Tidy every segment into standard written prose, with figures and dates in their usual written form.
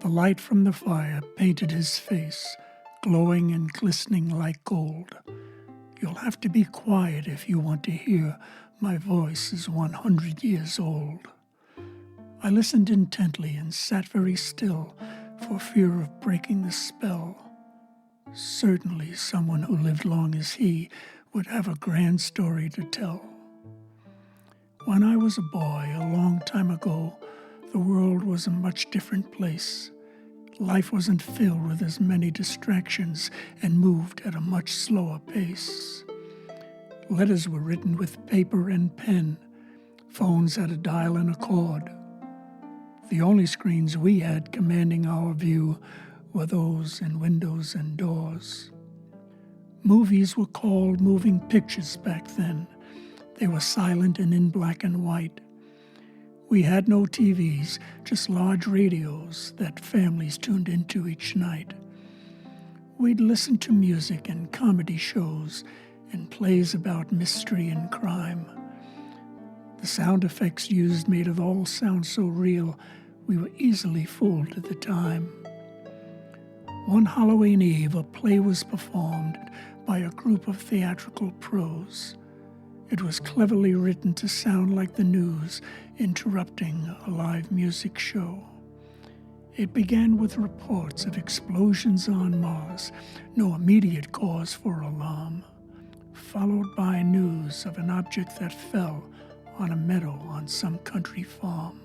The light from the fire painted his face, glowing and glistening like gold. You'll have to be quiet if you want to hear my voice is 100 years old. I listened intently and sat very still for fear of breaking the spell. Certainly someone who lived long as he would have a grand story to tell. When I was a boy, a long time ago, the world was a much different place. Life wasn't filled with as many distractions and moved at a much slower pace. Letters were written with paper and pen. Phones had a dial and a cord. The only screens we had commanding our view were those in windows and doors. Movies were called moving pictures back then. They were silent and in black and white. We had no TVs, just large radios that families tuned into each night. We'd listen to music and comedy shows and plays about mystery and crime. The sound effects used made it all sound so real, we were easily fooled at the time. One Halloween Eve, a play was performed by a group of theatrical pros. It was cleverly written to sound like the news, interrupting a live music show. It began with reports of explosions on Mars, no immediate cause for alarm, followed by news of an object that fell on a meadow on some country farm.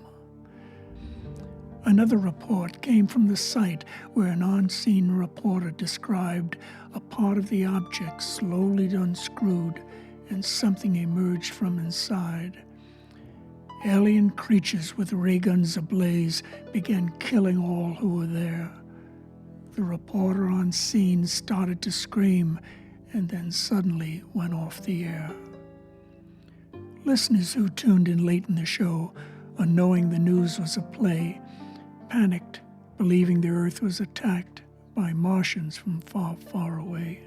Another report came from the site where an on-scene reporter described a part of the object slowly unscrewed and something emerged from inside. Alien creatures with ray guns ablaze began killing all who were there. The reporter on scene started to scream and then suddenly went off the air. Listeners who tuned in late in the show, unknowing the news was a play, panicked, believing the Earth was attacked by Martians from far, far away.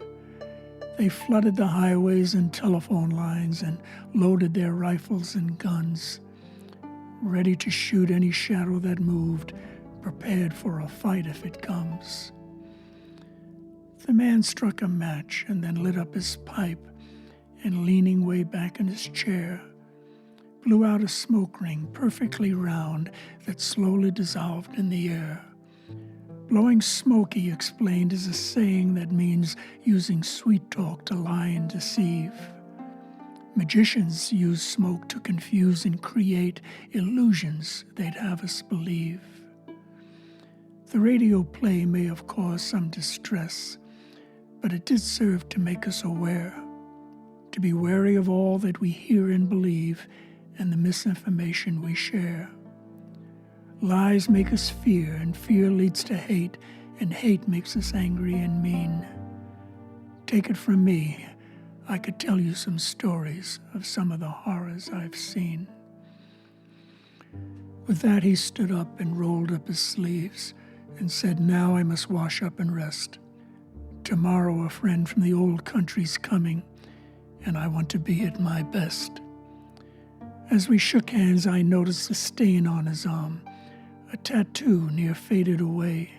They flooded the highways and telephone lines and loaded their rifles and guns, ready to shoot any shadow that moved, prepared for a fight if it comes. The man struck a match and then lit up his pipe and, leaning way back in his chair, blew out a smoke ring perfectly round that slowly dissolved in the air. Blowing smoke, he explained, is a saying that means using sweet talk to lie and deceive. Magicians use smoke to confuse and create illusions they'd have us believe. The radio play may have caused some distress, but it did serve to make us aware, to be wary of all that we hear and believe and the misinformation we share. Lies make us fear, and fear leads to hate, and hate makes us angry and mean. Take it from me, I could tell you some stories of some of the horrors I've seen. With that, he stood up and rolled up his sleeves and said, "Now I must wash up and rest. Tomorrow a friend from the old country's coming, and I want to be at my best." As we shook hands, I noticed a stain on his arm, a tattoo near faded away.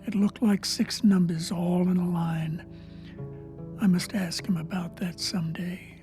It looked like 6 numbers all in a line. I must ask him about that someday.